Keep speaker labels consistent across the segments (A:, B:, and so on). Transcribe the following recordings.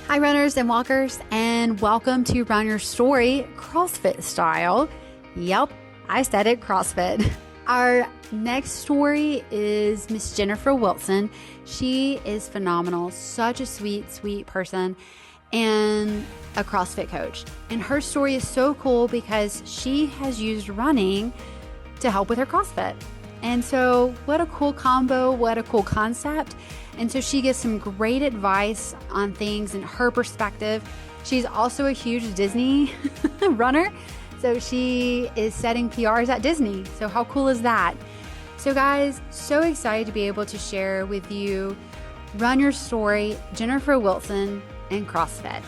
A: Hi, runners and walkers, and welcome to Run Your Story CrossFit style. Yep, I said it, CrossFit. Our next story is Miss Jennifer Wilson. She is phenomenal, such a sweet, sweet person, and a CrossFit coach. And her story is so cool because she has used running to help with her CrossFit. And so what a cool combo, what a cool concept. And so she gives some great advice on things in her perspective. She's also a huge Disney runner. So she is setting PRs at Disney. So how cool is that? So guys, so excited to be able to share with you Run Your Story, Jennifer Wilson, and CrossFit.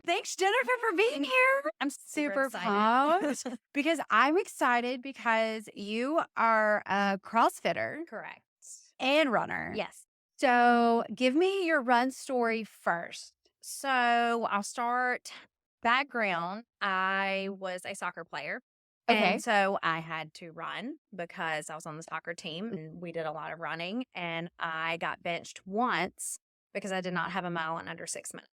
A: Thanks, Jennifer, for being here. I'm super pumped because I'm excited because you are a CrossFitter.
B: Correct.
A: And runner.
B: Yes.
A: So give me your run story first.
B: So I'll start background. I was a soccer player.
A: Okay.
B: And so I had to run because I was on the soccer team and we did a lot of running. And I got benched once because I did not have a mile in under 6 minutes.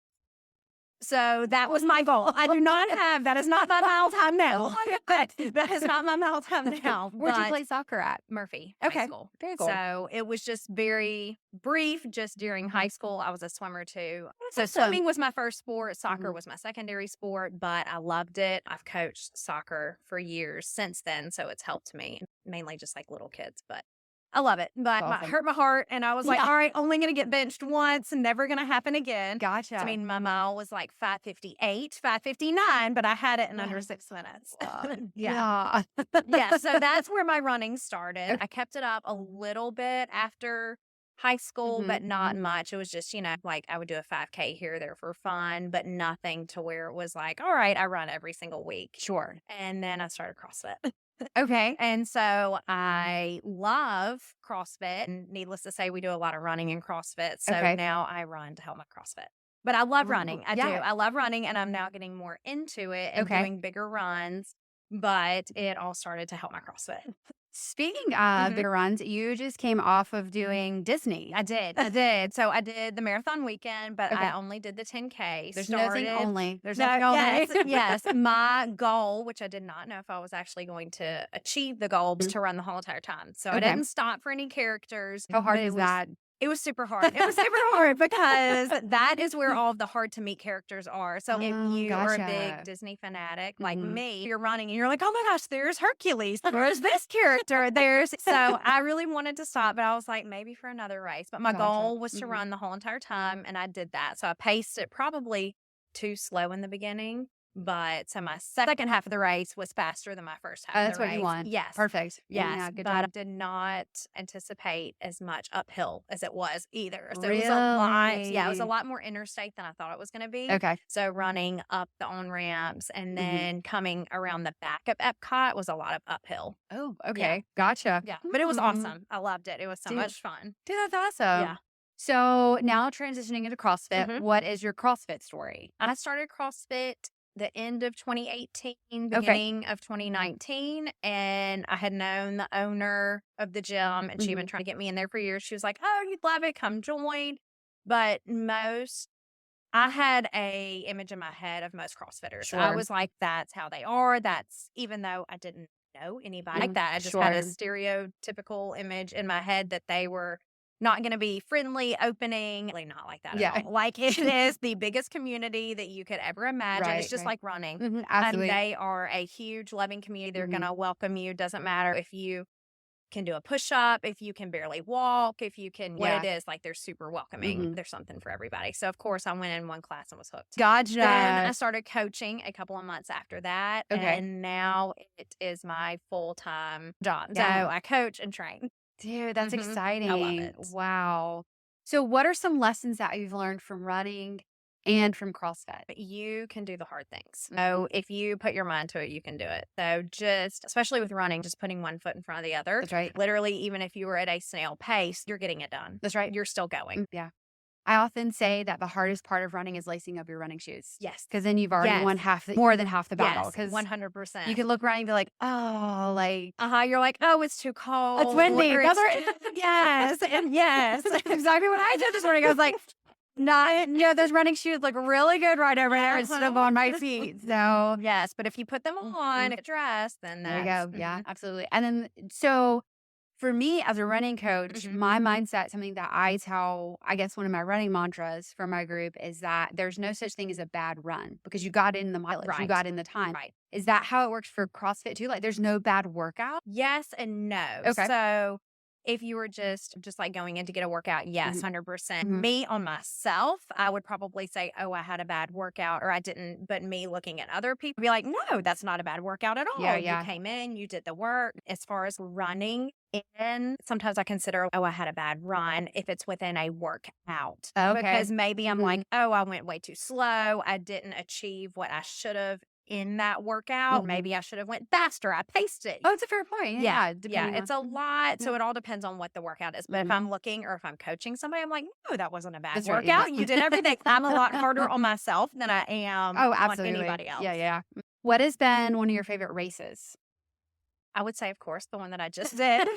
B: So that was my goal. I do not have, that is not my mile time now. That is not my mile time now.
A: Where'd you play soccer at?
B: Murphy
A: Okay.
B: High School.
A: Very cool.
B: So it was just very brief. Just during high school, I was a swimmer too. So
A: awesome.
B: swimming was my first sport. Soccer was my secondary sport, but I loved it. I've coached soccer for years since then. So it's helped me, mainly just like little kids, but I love it. But it hurt my heart. And I was like, all right, only going to get benched once and never going to happen again.
A: Gotcha.
B: I mean, my mile was like 5:58, 5:59, but I had it in under 6 minutes.
A: Yeah.
B: Yeah. So that's where my running started. I kept it up a little bit after high school, but not much. It was just, like I would do a 5K here or there for fun, but nothing to where it was like, all right, I run every single week.
A: Sure.
B: And then I started CrossFit.
A: Okay.
B: And so I love CrossFit. And needless to say, we do a lot of running in CrossFit. So now I run to help my CrossFit. But I love running. I do. I love running, and I'm now getting more into it and doing bigger runs. But it all started to help my CrossFit.
A: Speaking of bigger runs, you just came off of doing Disney.
B: I did. So I did the marathon weekend, but I only did the 10K.
A: There's nothing only. There's nothing only.
B: Yes. My goal, which I did not know if I was actually going to achieve the goal, was to run the whole entire time. So I didn't stop for any characters.
A: How hard is that?
B: It was super hard. It was super hard because that is where all of the hard to meet characters are. So if you are a big Disney fanatic like me, you're running and you're like, oh my gosh, there's Hercules. Where's this character? So I really wanted to stop, but I was like, maybe for another race. But my goal was to run the whole entire time, and I did that. So I paced it probably too slow in the beginning. But so my second half of the race was faster than my first half of the race.
A: That's what you want.
B: Yes.
A: Perfect.
B: Yes.
A: Yeah, good
B: but
A: job.
B: I did not anticipate as much uphill as it was either. So
A: Really?
B: it was a lot. Yeah, it was a lot more interstate than I thought it was going to be.
A: Okay.
B: So running up the on-ramps and then coming around the back of Epcot was a lot of uphill.
A: Oh, okay. Gotcha.
B: Yeah. But it was awesome. I loved it. It was so much fun.
A: Dude, that's awesome.
B: Yeah.
A: So now transitioning into CrossFit, what is your CrossFit story?
B: I started CrossFit the end of 2018, beginning of 2019. And I had known the owner of the gym, and she'd been trying to get me in there for years. She was like, oh, you'd love it. Come join. But I had a image in my head of most CrossFitters.
A: Sure.
B: I was like, that's how they are. That's, even though I didn't know anybody like that, I just had a stereotypical image in my head that they were not going to be friendly, opening, really not like that at all. Like, it is the biggest community that you could ever imagine. It's just like running.
A: Absolutely.
B: And they are a huge, loving community. They're going to welcome you. Doesn't matter if you can do a push-up, if you can barely walk, if you can, what it is, like, they're super welcoming. There's something for everybody. So, of course, I went in one class and was hooked.
A: Gotcha.
B: Then I started coaching a couple of months after that. And now it is my full-time job. So I coach and train.
A: Dude, that's exciting.
B: I love it.
A: Wow. So what are some lessons that you've learned from running and from CrossFit?
B: But you can do the hard things. So if you put your mind to it, you can do it. So just, especially with running, just putting one foot in front of the other.
A: That's right.
B: Literally, even if you were at a snail pace, you're getting it done.
A: That's right.
B: You're still going.
A: Yeah. I often say that the hardest part of running is lacing up your running shoes.
B: Yes.
A: Because then you've already won more than half the battle.
B: Yes, 100%.
A: You can look around and be like, oh, like.
B: You're like, oh, it's too cold.
A: It's windy.
B: Yes. And yes.
A: That's exactly what I did this morning. I was like, those running shoes look really good right over there instead of on my feet. So,
B: yes. But if you put them on, get dressed, then
A: there you go. Yeah, absolutely. And then, so for me as a running coach, my mindset, something that I tell, I guess one of my running mantras for my group is that there's no such thing as a bad run because you got in the mileage, you got in the time.
B: Right.
A: Is that how it works for CrossFit too? Like there's no bad workout?
B: Yes and no.
A: Okay.
B: So if you were just like going in to get a workout, yes, 100%. Me on myself, I would probably say, oh, I had a bad workout or I didn't. But me looking at other people, be like, no, that's not a bad workout at all. You came in, you did the work. As far as running in, sometimes I consider, oh, I had a bad run if it's within a workout.
A: Okay.
B: Because maybe I'm like, oh, I went way too slow. I didn't achieve what I should have in that workout. Maybe I should have went faster. I paced it.
A: Oh, it's a fair point. Yeah.
B: It's a lot. So it all depends on what the workout is. But if I'm looking or if I'm coaching somebody, I'm like, no, that wasn't a bad workout. Right. You did everything. I'm a lot harder on myself than I am on anybody else.
A: Yeah. What has been one of your favorite races?
B: I would say, of course, the one that I just did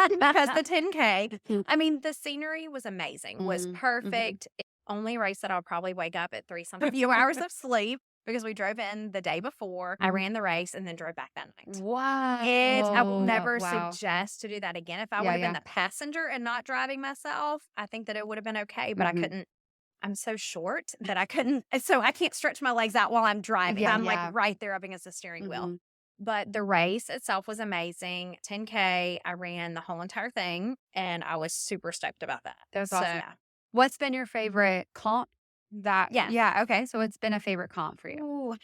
B: because the 10K. I mean, the scenery was amazing, was perfect. Only race that I'll probably wake up at 3-something few hours of sleep. Because we drove in the day before, I ran the race and then drove back that night.
A: Wow.
B: I will never suggest to do that again. If I would have been the passenger and not driving myself, I think that it would have been okay, but I couldn't. I'm so short that I couldn't. So I can't stretch my legs out while I'm driving. I'm like right there up against the steering wheel. But the race itself was amazing. 10K, I ran the whole entire thing and I was super stoked about that.
A: That was awesome. What's been your favorite comp? Okay, so it's been a favorite comp for you.
B: Ooh,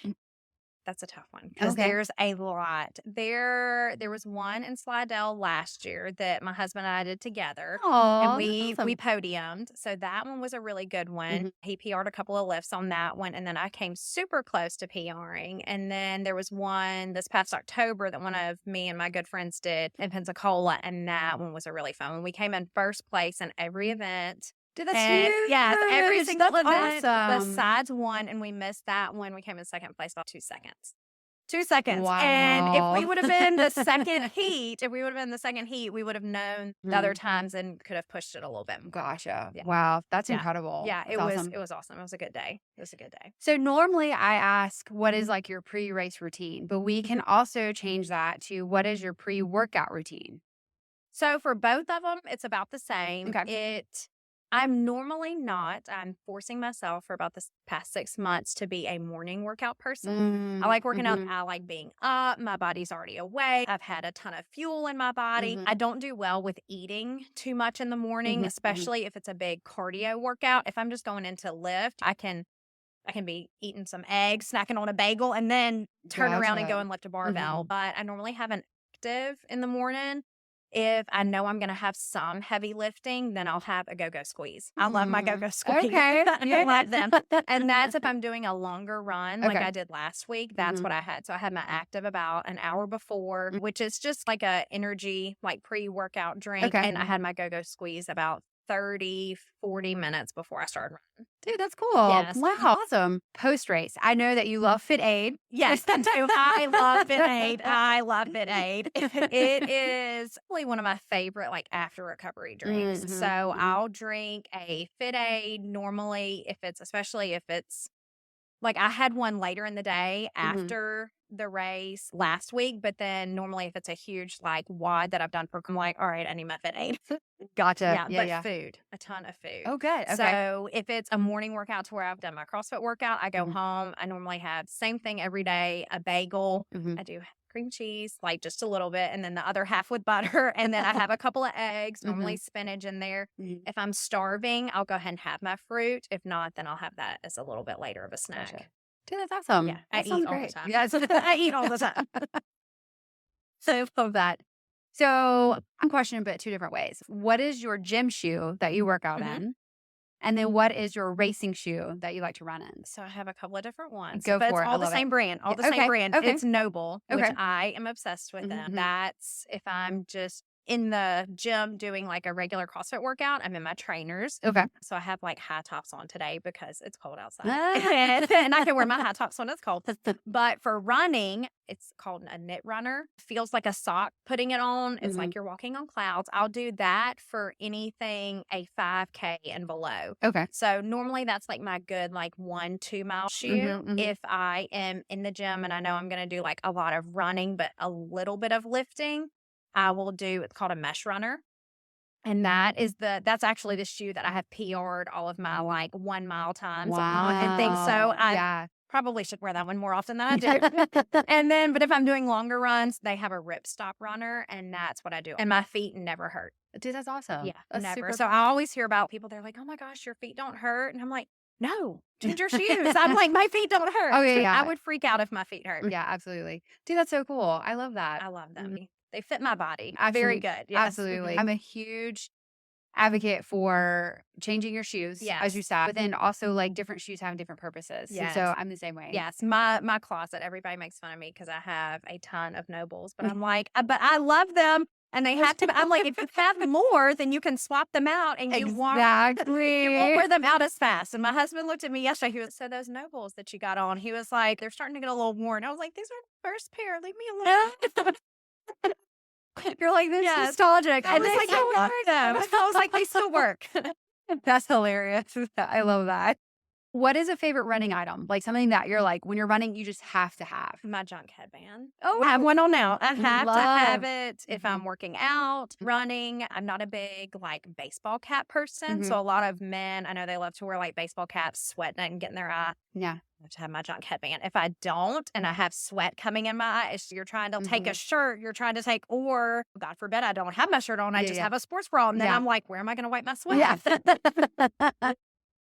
B: that's a tough one because there's a lot. There was one in Slidell last year that my husband and I did together. And we podiumed. So that one was a really good one. He PR'd a couple of lifts on that one. And then I came super close to PRing. And then there was one this past October that one of me and my good friends did in Pensacola. And that one was a really fun one. We came in first place in every event.
A: Dude, that's huge.
B: Yes, every single event
A: awesome.
B: besides one, and we missed that one. We came in second place by 2 seconds. 2 seconds.
A: Wow.
B: And if we would have been the second heat, we would have known the other times and could have pushed it a little bit more.
A: Gotcha. Yeah. Wow, that's incredible.
B: Yeah,
A: it was
B: awesome. It was a good day.
A: So normally I ask, what is like your pre-race routine? But we can also change that to what is your pre-workout routine?
B: So for both of them, it's about the same.
A: Okay.
B: I'm normally not. I'm forcing myself for about the past 6 months to be a morning workout person. I like working out. I like being up. My body's already awake. I've had a ton of fuel in my body. I don't do well with eating too much in the morning, especially if it's a big cardio workout. If I'm just going into lift, I can be eating some eggs, snacking on a bagel, and then turn around and go and lift a barbell. But I normally have an active in the morning. If I know I'm going to have some heavy lifting, then I'll have a Gogo Squeeze. I love my Gogo Squeeze.
A: Okay.
B: I love them. And that's if I'm doing a longer run like I did last week. That's what I had. So I had my active about an hour before, which is just like a energy, like pre-workout drink. And I had my Gogo Squeeze about 30, 40 minutes before I started running.
A: Dude, that's cool.
B: Yes.
A: Wow. Awesome. Post-race. I know that you love Fit Aid.
B: Yes, I do. I love Fit Aid. It is probably one of my favorite like after recovery drinks. So I'll drink a Fit Aid normally especially if it's like I had one later in the day after the race last week, but then normally if it's a huge like wad that I've done for, I'm like, all right, I need my Fit Aid.
A: Gotcha.
B: Yeah. Food, a ton of food.
A: Oh, good. Okay.
B: So if it's a morning workout to where I've done my CrossFit workout, I go home. I normally have same thing every day, a bagel. I do cream cheese, like just a little bit, and then the other half with butter. And then I have a couple of eggs, normally spinach in there. If I'm starving, I'll go ahead and have my fruit. If not, then I'll have that as a little bit later of a snack.
A: Gotcha. Dude, that's awesome.
B: Yeah,
A: I
B: eat all the time.
A: Yeah, I eat all the time. So love that. So I'm questioning a bit 2 different ways. What is your gym shoe that you work out in? And then what is your racing shoe that you like to run in?
B: So I have a couple of different ones.
A: Go for it.
B: It's all the same brand. All the same brand.
A: Okay.
B: It's NoBull, which I am obsessed with them. That's if I'm just in the gym doing like a regular CrossFit workout, I'm in my trainers.
A: Okay.
B: So I have like high tops on today because it's cold outside. And I can wear my high tops when it's cold. But for running, it's called a knit runner. Feels like a sock putting it on. It's like you're walking on clouds. I'll do that for anything a 5K and below.
A: Okay.
B: So normally that's like my good like 1-2 mile shoe. If I am in the gym and I know I'm going to do like a lot of running, but a little bit of lifting, I will do, it's called a mesh runner. And that's actually the shoe that I have PR'd all of my like 1 mile times.
A: Wow.
B: And think so. I probably should wear that one more often than I do. And then, but if I'm doing longer runs, they have a rip stop runner, and that's what I do. And my feet never hurt.
A: Dude, that's awesome.
B: Yeah,
A: that's
B: never. So I always hear about people, they're like, oh my gosh, your feet don't hurt. And I'm like, no, ginger shoes. I'm like, my feet don't hurt.
A: Oh, yeah.
B: I would freak out if my feet hurt.
A: Yeah, absolutely. Dude, that's so cool. I love that.
B: I love them. They fit my body.
A: Absolutely.
B: Very good. Yes.
A: Absolutely. I'm a huge advocate for changing your shoes, as you said, but then also like different shoes having different purposes.
B: Yes.
A: So I'm the same way.
B: Yes. My closet, everybody makes fun of me because I have a ton of NoBulls, but I'm like, but I love them. And they have to, I'm like, if you have more, then you can swap them out and you won't wear them out as fast. And my husband looked at me yesterday. He was, so those NoBulls that you got on, he was like, they're starting to get a little worn. I was like, these are the first pair. Leave me alone.
A: You're like, this is nostalgic.
B: I was like, I love them. I was like, they still work.
A: That's hilarious. I love that. What is a favorite running item? Like something that you're like, when you're running, you just have to have.
B: My junk headband. Oh, I have one on now. I have to have it if I'm working out, running. I'm not a big like baseball cap person. So a lot of men, I know they love to wear like baseball caps, sweating and getting their eye.
A: Yeah.
B: I have to have my junk headband. If I don't and I have sweat coming in my eyes, you're trying to take a shirt, you're trying to take, or God forbid, I don't have my shirt on. I just have a sports bra. And then I'm like, where am I going to wipe my sweat?
A: Yeah.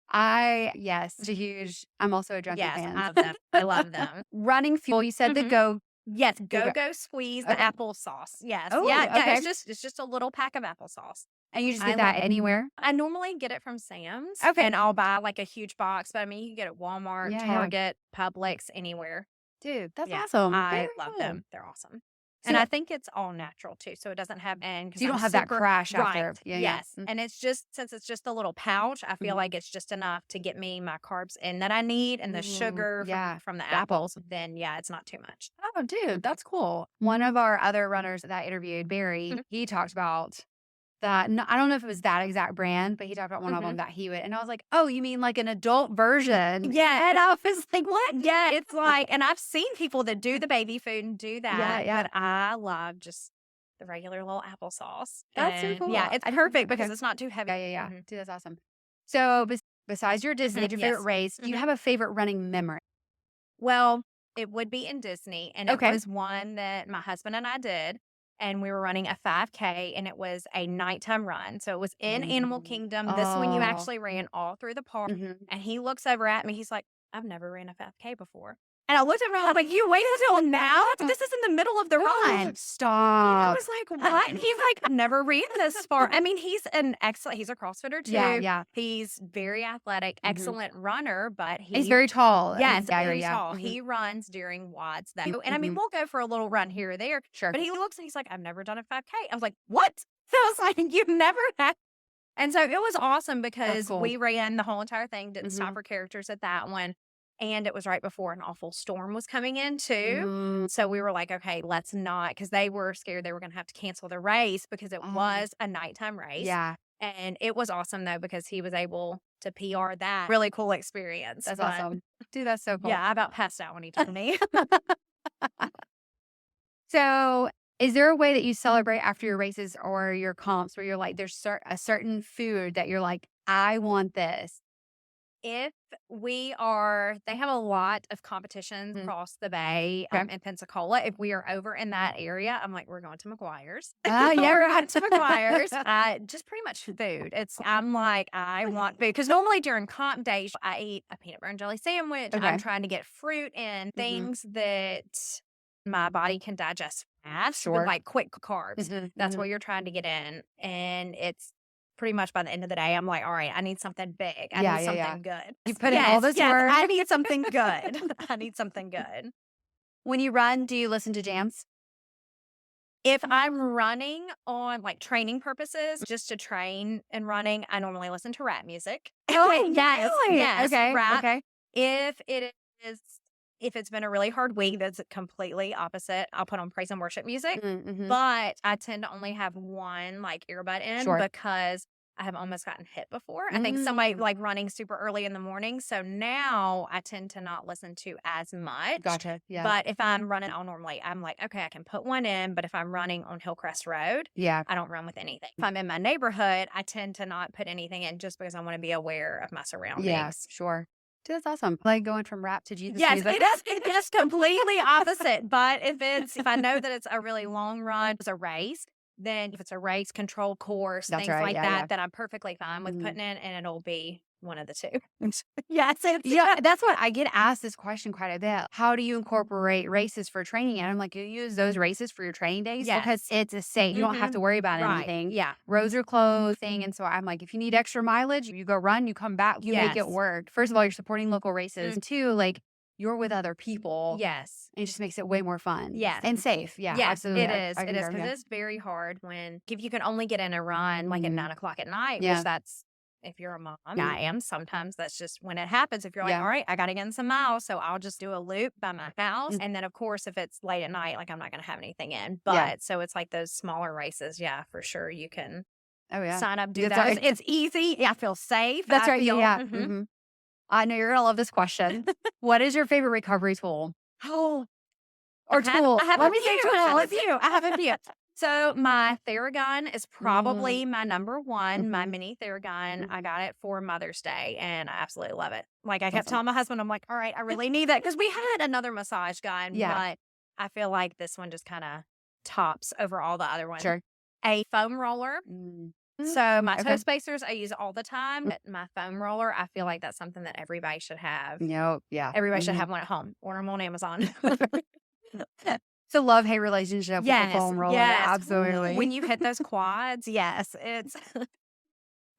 A: I'm also a junkie fan.
B: I love them. I love them.
A: Running fuel, you said the Go.
B: Yes, Gogo Squeeze, the applesauce. Yes.
A: Oh,
B: yeah.
A: okay.
B: It's just a little pack of applesauce.
A: And you just get that anywhere?
B: I normally get it from Sam's.
A: Okay.
B: And I'll buy like a huge box. But I mean, you can get it at Walmart, Target, Publix, anywhere.
A: Dude, that's awesome.
B: I love them. They're awesome. And I think it's all natural too. So it doesn't have,
A: so you don't have that crash after.
B: Yeah, yes. And it's just, since it's just a little pouch, I feel like it's just enough to get me my carbs in that I need and the sugar from the apples. Then it's not too much.
A: Oh, dude, that's cool. One of our other runners that I interviewed, Barry, he talked about that. I don't know if it was that exact brand, but he talked about one of them that he would. And I was like, oh, you mean like an adult version?
B: Yeah.
A: And I was like, what?
B: Yeah, it's like, and I've seen people that do the baby food and do that. Yeah. But I love just the regular little applesauce.
A: That's so cool.
B: Yeah, it's perfect because it's not too heavy.
A: Yeah. Dude, that's awesome. So besides your Disney, your favorite race, do you have a favorite running memory?
B: Well, it would be in Disney. And it was one that my husband and I did. And we were running a 5K, and it was a nighttime run. So it was in Animal Kingdom. This one you actually ran all through the park. And he looks over at me. He's like, I've never ran a 5K before. And I looked at him and I was like, you waited until now? This is in the middle of the run.
A: Stop.
B: I was like, what? He's like, I've never ran this far. I mean, he's he's a CrossFitter too.
A: Yeah.
B: He's very athletic, excellent runner, but
A: he's very tall.
B: Yes, very tall. He runs during WODs though. And I mean, we'll go for a little run here or there.
A: Sure.
B: But he looks and he's like, I've never done a 5K. I was like, what? So I was like, you've never had. And so it was awesome because we ran the whole entire thing, didn't stop for characters at that one. And it was right before an awful storm was coming in too. So we were like, okay, let's not, because they were scared they were going to have to cancel the race because it was a nighttime race.
A: Yeah.
B: And it was awesome though, because he was able to PR that. Really cool experience.
A: That's awesome. Dude, that's so cool.
B: Yeah, I about passed out when he told me.
A: So is there a way that you celebrate after your races or your comps where you're like, there's a certain food that you're like, I want this?
B: If they have a lot of competitions across the bay in Pensacola. If we are over in that area, I'm like, we're going to McGuire's.
A: Yeah,
B: we're going to McGuire's. Just pretty much food. I'm like, I want food. Because normally during comp days, I eat a peanut butter and jelly sandwich. I'm trying to get fruit in, things that my body can digest fast, with like quick carbs. That's what you're trying to get in. And it's pretty much by the end of the day, I'm like, all right, I need something big. I need something good.
A: You put in all this work.
B: I need something good. I need something good.
A: When you run, do you listen to jams?
B: If I'm running on like training purposes, just to train and running, I normally listen to rap music.
A: Oh,
B: yes,
A: really?
B: yes,
A: Okay,
B: rap.
A: okay.
B: If it is, if it's been a really hard week, that's completely opposite. I'll put on praise and worship music, but I tend to only have one like earbud in because I have almost gotten hit before. I think somebody like running super early in the morning. So now I tend to not listen to as much.
A: Gotcha. Yeah.
B: But if I'm running, I'm like, okay, I can put one in. But if I'm running on Hillcrest Road, I don't run with anything. If I'm in my neighborhood, I tend to not put anything in just because I want to be aware of my surroundings.
A: Yeah, sure. Dude, that's awesome. Like going from rap to Jesus
B: yes,
A: music.
B: It is completely opposite. But if I know that it's a really long run, it's a race, then if it's a race, control course, things like that, then I'm perfectly fine with putting in, and it'll be one of the two.
A: Yes. Yeah, that's what I get asked this question quite a bit. How do you incorporate races for training? And I'm like, you use those races for your training days because it's a safe. You don't have to worry about anything.
B: Yeah.
A: Roads are closed thing. And so I'm like, if you need extra mileage, you go run, you come back, you make it work. First of all, you're supporting local races. And two, like you're with other people.
B: Yes.
A: And it just makes it way more fun.
B: Yes.
A: And safe. Yeah,
B: yes,
A: absolutely.
B: It is. It is. Because it's very hard if you can only get in a run like at 9 o'clock at night, which that's, if you're a mom, I am sometimes, that's just when it happens. If you're like, all right, I got to get in some miles, so I'll just do a loop by my house. And then, of course, if it's late at night, like I'm not going to have anything in. But so it's like those smaller races. Yeah, for sure. You can sign up, do that. Right. It's easy. I feel safe.
A: That's right. I know you're going to love this question. What is your favorite recovery tool?
B: Tool.
A: I have
B: a few. So my Theragun is probably my number one, my mini Theragun. I got it for Mother's Day, and I absolutely love it. Like I kept telling my husband, I'm like, all right, I really need that, because we had another massage gun, but I feel like this one just kind of tops over all the other ones.
A: Sure.
B: A foam roller. So my toe spacers I use all the time. But my foam roller, I feel like that's something that everybody should have. Everybody should have one at home. Order them on Amazon.
A: It's a love-hate relationship with the foam roller.
B: Yes,
A: absolutely.
B: When you hit those quads, it's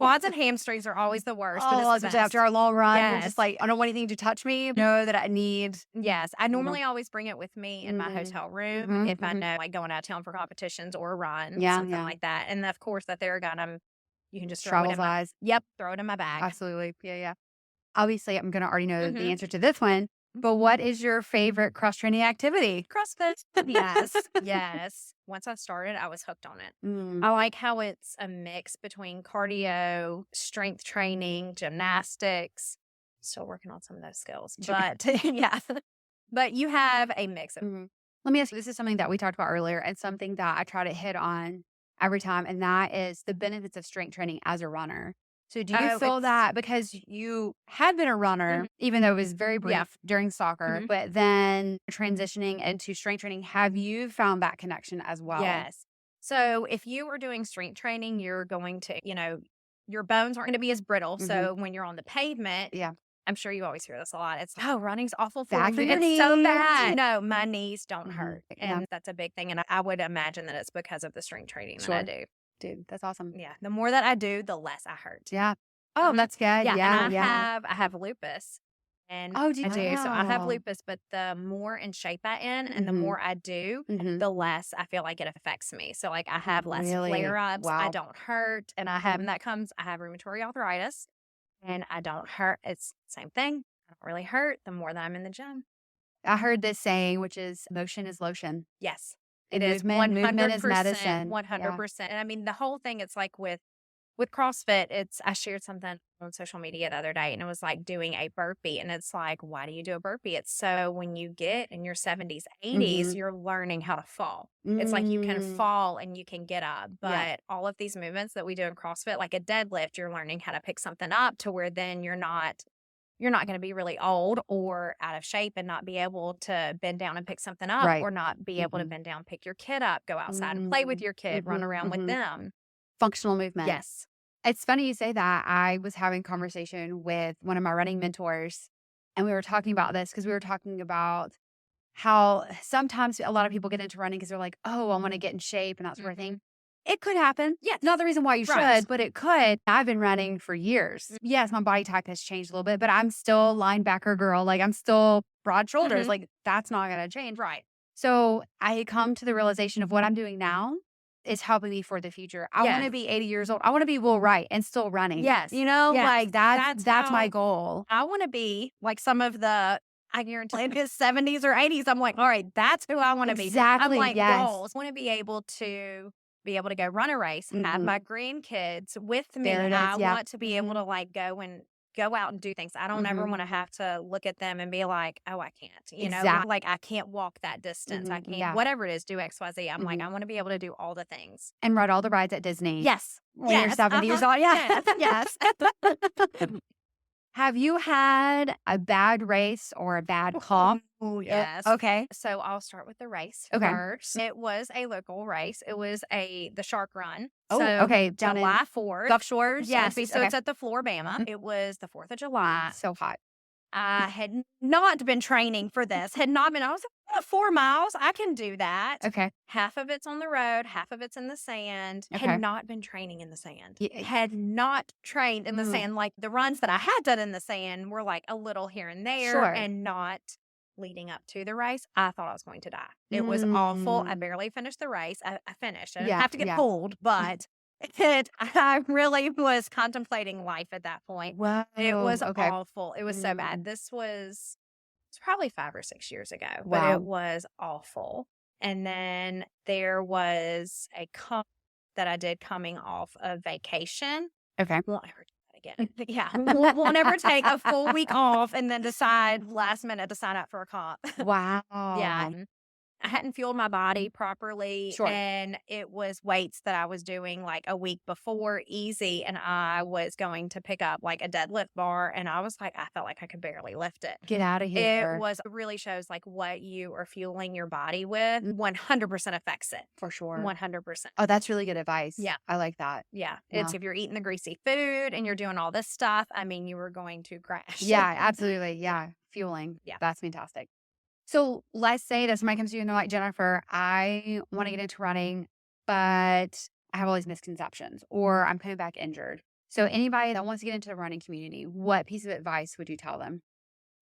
B: quads and hamstrings are always the worst.
A: But after our long run, we're just like, I don't want anything to touch me. Know that I need.
B: Yes, I normally always bring it with me in my hotel room if I know, like going out of town for competitions or a run, something like that. And of course, the Theragun, you can just throw it in my throw it in my bag.
A: Absolutely, yeah. Obviously, I'm gonna already know the answer to this one. But what is your favorite cross-training activity?
B: CrossFit. Yes. Once I started, I was hooked on it. I like how it's a mix between cardio, strength training, gymnastics. Still working on some of those skills. But but you have a mix of
A: Let me ask you, this is something that we talked about earlier and something that I try to hit on every time, and that is the benefits of strength training as a runner. So do you feel that because you had been a runner, even though it was very brief during soccer, but then transitioning into strength training, have you found that connection as well?
B: Yes. So if you were doing strength training, you're going to, your bones aren't going to be as brittle. So when you're on the pavement, I'm sure you always hear this a lot. It's, running's awful for you. It's so bad. No, my knees don't hurt. And that's a big thing. And I would imagine that it's because of the strength training that I do.
A: Dude, that's awesome.
B: Yeah. The more that I do, the less I hurt.
A: Yeah. Oh, that's good.
B: I have lupus. And
A: do you?
B: So I have lupus, but the more in shape I am and the more I do, the less I feel like it affects me. So like I have less flare-ups. Wow. I don't hurt. And I have rheumatoid arthritis, and I don't hurt. It's the same thing. I don't really hurt the more that I'm in the gym.
A: I heard this saying, which is motion is lotion.
B: Yes.
A: It is 100%. Movement is medicine.
B: 100%. And I mean, the whole thing, it's like with CrossFit, I shared something on social media the other day, and it was like doing a burpee. And it's like, why do you do a burpee? It's so when you get in your 70s, 80s, you're learning how to fall. It's like you can fall and you can get up. But all of these movements that we do in CrossFit, like a deadlift, you're learning how to pick something up to where then you're not going to be really old or out of shape and not be able to bend down and pick something up, or not be able to bend down, pick your kid up, go outside and play with your kid, run around with them.
A: Functional movement.
B: Yes.
A: It's funny you say that. I was having a conversation with one of my running mentors, and we were talking about this because we were talking about how sometimes a lot of people get into running because they're like, oh, I want to get in shape and that sort of thing. It could happen.
B: Yes.
A: Not the reason why you should, but it could. I've been running for years. Yes, my body type has changed a little bit, but I'm still linebacker girl. Like I'm still broad shoulders. Like that's not going to change.
B: Right.
A: So I come to the realization of what I'm doing now is helping me for the future. I want to be 80 years old. I want to be Will Wright and still running.
B: Yes.
A: Like that's my goal.
B: I want to be like some of the, I guarantee in his 70s or 80s. I'm like, all right, that's who I want to be.
A: Exactly.
B: I'm like,
A: yes.
B: goals. I want to be able to go run a race, have my grandkids with me. I want to be able to like go out and do things. I don't ever want to have to look at them and be like, oh, I can't,
A: Exactly.
B: like I can't walk that distance. I can't, whatever it is, do X, Y, Z. I'm like, I want to be able to do all the things.
A: And ride all the rides at Disney.
B: Yes.
A: When you're 70 years old. Yeah.
B: Yes.
A: Have you had a bad race or a bad comp?
B: Oh, yes.
A: Okay.
B: So I'll start with the race first. It was a local race. It was the Shark Run.
A: Oh,
B: so
A: okay.
B: July 4th.
A: Gulf Shores?
B: Yes.
A: So
B: So it's at the Floribama. It was the 4th of July.
A: So hot.
B: I had not been training for this. I was like, 4 miles. I can do that.
A: Okay.
B: Half of it's on the road. Half of it's in the sand.
A: Okay.
B: Had not been training in the sand. Had not trained in the sand. Like the runs that I had done in the sand were like a little here and there and not leading up to the race. I thought I was going to die. It was awful. I barely finished the race. I finished. I didn't have to get pulled, but I really was contemplating life at that point.
A: Wow.
B: It was awful. It was so bad. It's probably 5 or 6 years ago, but it was awful. And then there was a comp that I did coming off of vacation.
A: Okay.
B: Won't ever do that again. Yeah. Won't ever take a full week off and then decide last minute to sign up for a comp.
A: Wow.
B: Yeah. I hadn't fueled my body properly.
A: Sure.
B: And it was weights that I was doing like a week before, easy. And I was going to pick up like a deadlift bar. And I was like, I felt like I could barely lift it.
A: Get out of here.
B: It really shows like what you are fueling your body with 100% affects it.
A: For sure.
B: 100%.
A: Oh, that's really good advice.
B: Yeah.
A: I like that.
B: Yeah. It's if you're eating the greasy food and you're doing all this stuff, I mean, you were going to crash.
A: Yeah, absolutely. Yeah. Fueling.
B: Yeah.
A: That's fantastic. So let's say that somebody comes to you and they're like, Jennifer, I want to get into running, but I have all these misconceptions or I'm coming back injured. So anybody that wants to get into the running community, what piece of advice would you tell them?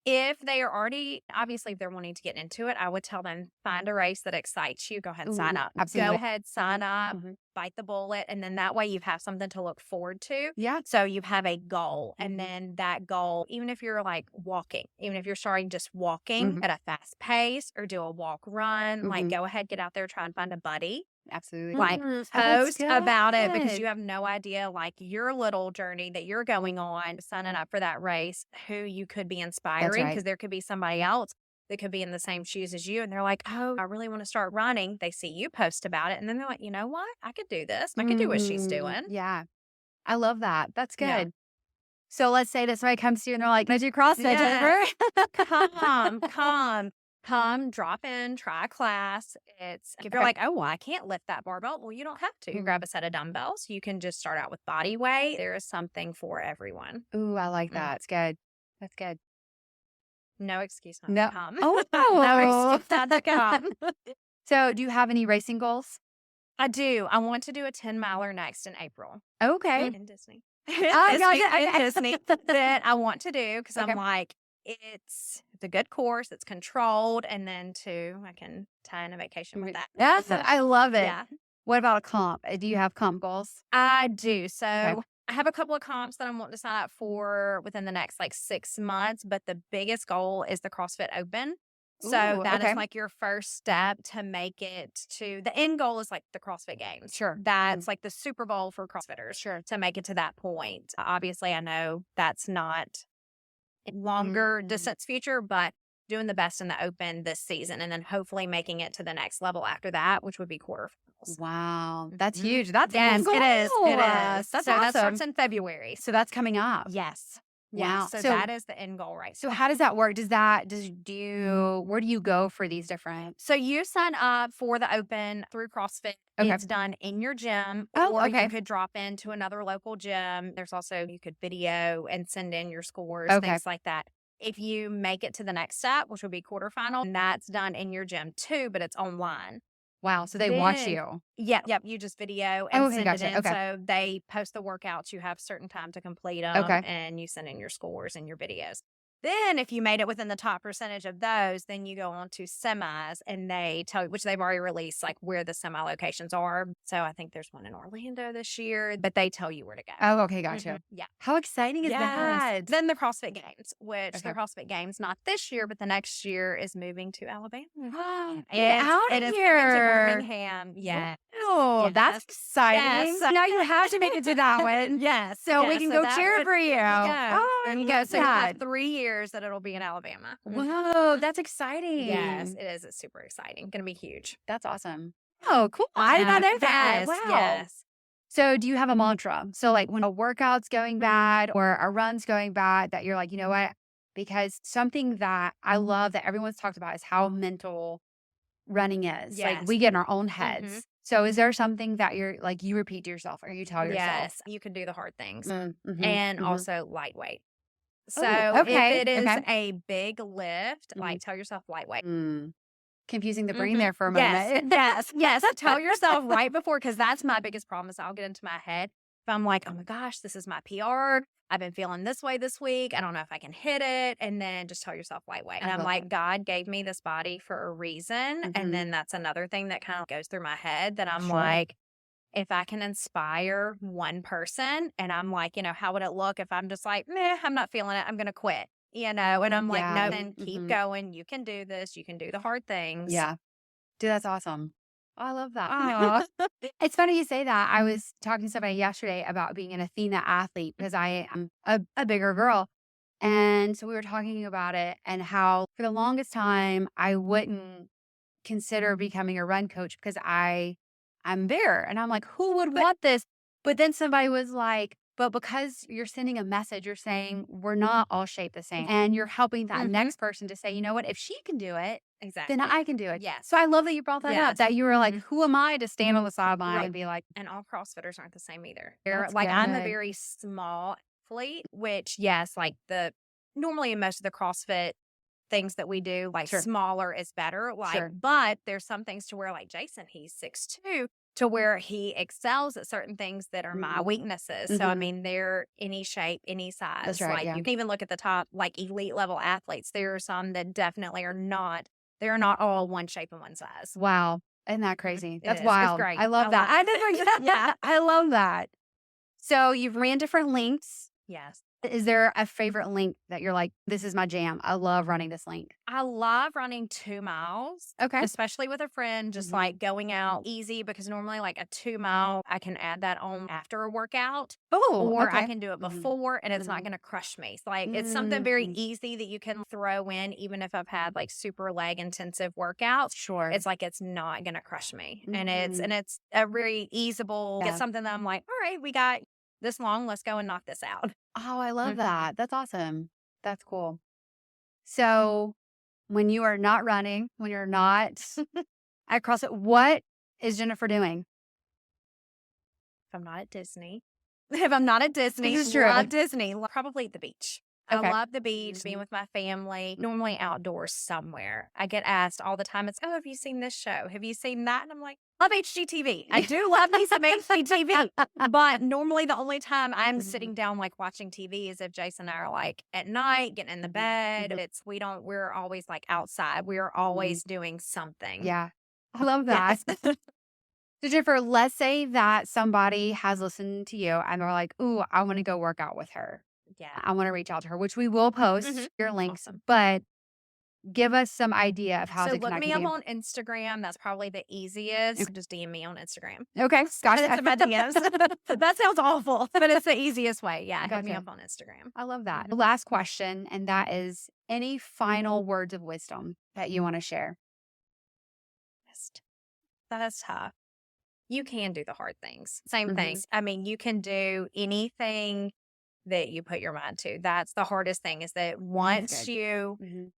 B: If they are obviously, if they're wanting to get into it, I would tell them, find a race that excites you. Go ahead and sign up.
A: Absolutely.
B: Go ahead, sign up, bite the bullet. And then that way you have something to look forward to.
A: Yeah.
B: So you have a goal. And then that goal, even if you're like walking, even if you're starting just walking at a fast pace or do a walk run, like go ahead, get out there, try and find a buddy.
A: Absolutely.
B: Like post about it because you have no idea like your little journey that you're going on, signing up for that race, who you could be inspiring because there could be somebody else that could be in the same shoes as you. And they're like, oh, I really want to start running. They see you post about it. And then they're like, you know what? I could do this. I could do what she's doing.
A: Yeah. I love that. That's good.
B: Yeah.
A: So let's say that somebody comes to you and they're like, let's do CrossFit,
B: Jennifer. Come, drop in, try a class. If you're like, oh, well, I can't lift that barbell. Well, you don't have to. You grab a set of dumbbells. You can just start out with body weight. There is something for everyone.
A: Ooh, I like that. It's good. That's good.
B: No excuse not to come.
A: Oh,
B: no excuse not to come.
A: So do you have any racing goals?
B: I do. I want to do a 10-miler next in April.
A: Okay.
B: In Disney. In Disney that I want to do because I'm like, it's a good course. It's controlled. And then I can tie in a vacation with that.
A: Yes, I love it.
B: Yeah.
A: What about a comp? Do you have comp goals?
B: I do. So I have a couple of comps that I'm wanting to sign up for within the next like 6 months. But the biggest goal is the CrossFit Open. So that is like your first step to make it to the end goal is like the CrossFit Games.
A: Sure.
B: That's like the Super Bowl for CrossFitters.
A: Sure.
B: To make it to that point. Obviously, I know that's not longer distance future, but doing the best in the Open this season and then hopefully making it to the next level after that, which would be quarterfinals.
A: Wow. That's huge. That's
B: it is. It is.
A: That's
B: so
A: awesome.
B: that starts in February.
A: So that's coming up.
B: Yes.
A: Wow.
B: So that is the end goal, right?
A: So how does that work? Where do you go for these different?
B: So you sign up for the Open through CrossFit.
A: Okay.
B: It's done in your gym. Or you could drop into another local gym. There's also, you could video and send in your scores, things like that. If you make it to the next step, which would be quarterfinal, and that's done in your gym too, but it's online.
A: Wow. So they watch you.
B: Yep. You just video and send it in. So they post the workouts. You have certain time to complete them and you send in your scores and your videos. Then if you made it within the top percentage of those, then you go on to semis and they tell you, which they've already released, like where the semi locations are. So I think there's one in Orlando this year, but they tell you where to go.
A: Oh, okay. Gotcha.
B: Mm-hmm. Yeah.
A: How exciting is that?
B: Then the CrossFit Games, which the CrossFit Games, not this year, but the next year is moving to Alabama.
A: Get out of here.
B: To Birmingham. Yeah.
A: Oh, that's exciting.
B: Yes.
A: So now you have to make it to that one.
B: Yes.
A: So we can go cheer for you.
B: Yeah.
A: Oh,
B: there you go. So you have 3 years that it'll be in Alabama.
A: Whoa, that's exciting.
B: Yes, it is. It's super exciting. Going to be huge.
A: That's awesome. Oh, cool. I did not know that.
B: Yes,
A: Wow.
B: yes.
A: So do you have a mantra? So like when a workout's going bad or a run's going bad that you're like, you know what? Because something that I love that everyone's talked about is how mental running is.
B: Yes.
A: Like we get in our own heads. So is there something that you're like you repeat to yourself or you tell yourself?
B: Yes, you can do the hard things
A: Mm-hmm.
B: and also lightweight. So
A: if
B: it is a big lift, like tell yourself lightweight.
A: Confusing the brain there for a moment.
B: Yes. Tell yourself right before, because that's my biggest problem is I'll get into my head. If I'm like, oh my gosh, this is my PR. I've been feeling this way this week. I don't know if I can hit it. And then just tell yourself lightweight. And I'm like, God gave me this body for a reason. And then that's another thing that kind of goes through my head that I'm like, if I can inspire one person and I'm like, how would it look if I'm just like, meh, I'm not feeling it. I'm going to quit, and I'm like, no, then keep going. You can do this. You can do the hard things.
A: Yeah. Dude, that's awesome. Oh, I love that. It's funny you say that. I was talking to somebody yesterday about being an Athena athlete because I am a bigger girl. And so we were talking about it and how for the longest time I wouldn't consider becoming a run coach because I'm bigger. And I'm like, who would want this? But then somebody was like, but because you're sending a message, you're saying we're not all shaped the same. And you're helping that next person to say, you know what, if she can do it, then I can do it.
B: Yes.
A: So I love that you brought that up, that you were like, who am I to stand on the sideline and be like.
B: And all CrossFitters aren't the same either. They're like, I'm a very small athlete, which like normally in most of the CrossFit things that we do, like smaller is better. But there's some things to where like Jason, he's 6'2", to where he excels at certain things that are my weaknesses. So, I mean, they're any shape, any size.
A: That's right,
B: you can even look at the top, like elite level athletes. There are some that definitely are not, they're not all one shape and one size.
A: Wow. Isn't that crazy? That's
B: wild.
A: wild.
B: It's great.
A: I love that. I didn't
B: Yeah.
A: I love that. So you've ran different lengths.
B: Yes.
A: Is there a favorite length that you're like, this is my jam? I love running this length.
B: I love running 2 miles.
A: Okay.
B: Especially with a friend, just like going out easy, because normally like a 2 mile, I can add that on after a workout.
A: Oh,
B: or I can do it before and it's not going to crush me. So like it's something very easy that you can throw in, even if I've had like super leg intensive workouts.
A: Sure.
B: It's like, it's not going to crush me. And it's a very easeable, it's something that I'm like, all right, we got this long, let's go and knock this out.
A: Oh, I love that. That's awesome. That's cool. So when you are not running, when you're not at CrossFit, what is Jennifer doing?
B: If I'm not at Disney, this is true. Love Disney, probably at the beach.
A: Okay.
B: I love the beach, being with my family, normally outdoors somewhere. I get asked all the time, it's, oh, have you seen this show? Have you seen that? And I'm like, love HGTV. I do love me some HGTV. But normally the only time I'm sitting down like watching TV is if Jason and I are like at night, getting in the bed. We're always like outside. We're always doing something.
A: Yeah. I love that.
B: Yes.
A: So Jennifer, let's say that somebody has listened to you and they're like, ooh, I want to go work out with her.
B: Yeah.
A: I want to reach out to her, which we will post your links, but give us some idea of how to connect with you.
B: So look me up on Instagram. That's probably the easiest. Okay. Just DM me on Instagram.
A: Okay. Gotcha.
B: It's my DMs. That sounds awful, but it's the easiest way. Yeah.
A: Gotcha.
B: Hit me up on Instagram.
A: I love that. The last question, and that is any final words of wisdom that you want to share?
B: That's tough. You can do the hard things. Same things. I mean, you can do anything that you put your mind to. That's the hardest thing, is that once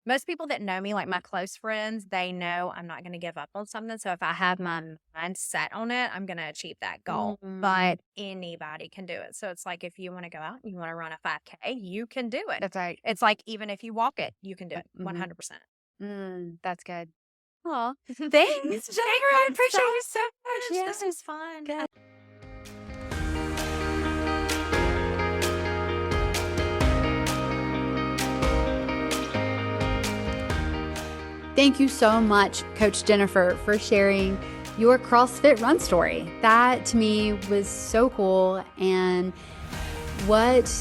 B: most people that know me, like my close friends, they know I'm not going to give up on something. So if I have my mind set on it, I'm going to achieve that goal. But anybody can do it. So it's like, if you want to go out and you want to run a 5K, you can do it.
A: That's right.
B: It's like, even if you walk it, you can do it 100%.
A: That's good.
B: Oh,
A: thanks, Jennifer. I appreciate you so much.
B: Yeah. This was fun.
A: Good. Thank you so much, Coach Jennifer, for sharing your CrossFit run story. That to me was so cool, and what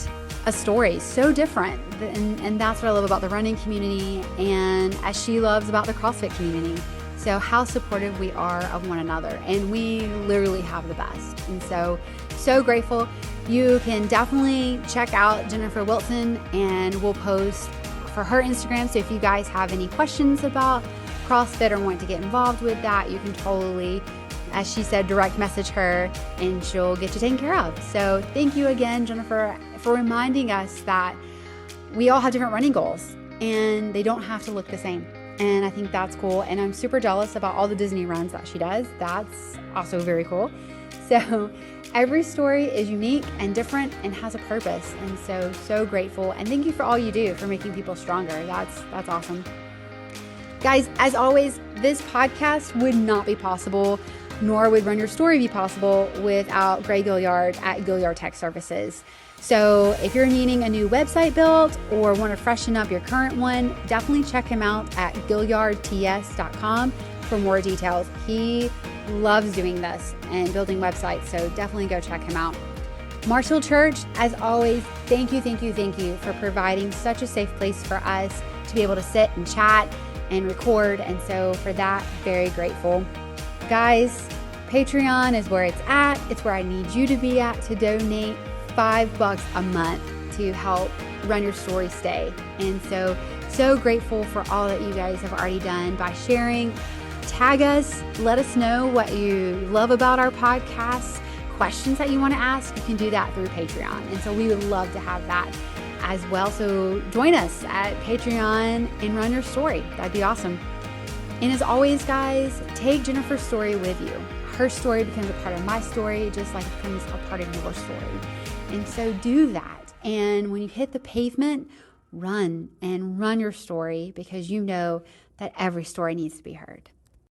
A: a story, so different. And that's what I love about the running community, and as she loves about the CrossFit community. So how supportive we are of one another, and we literally have the best. And so grateful. You can definitely check out Jennifer Wilson, and we'll post for her Instagram. So if you guys have any questions about CrossFit or want to get involved with that, you can totally, as she said, direct message her and she'll get you taken care of. So thank you again, Jennifer, for reminding us that we all have different running goals and they don't have to look the same. And I think that's cool. And I'm super jealous about all the Disney runs that she does. That's also very cool. So every story is unique and different and has a purpose. And so grateful. And thank you for all you do for making people stronger. That's awesome. Guys, as always, this podcast would not be possible, nor would Run Your Story be possible without Gray Gilliard at Gilliard Tech Services. So if you're needing a new website built or want to freshen up your current one, definitely check him out at gilliardts.com for more details. He loves doing this and building websites, so definitely go check him out. Marshall Church, as always, thank you for providing such a safe place for us to be able to sit and chat and record, and so for that, very grateful. Guys, Patreon is where it's at. It's where I need you to be at to donate $5 a month to help Run Your Story stay. And so grateful for all that you guys have already done by sharing. Tag us, let us know what you love about our podcast, questions that you want to ask. You can do that through Patreon. And so we would love to have that as well. So join us at Patreon and Run Your Story. That'd be awesome. And as always, guys, take Jennifer's story with you. Her story becomes a part of my story, just like it becomes a part of your story. And so do that. And when you hit the pavement, run and run your story, because you know that every story needs to be heard.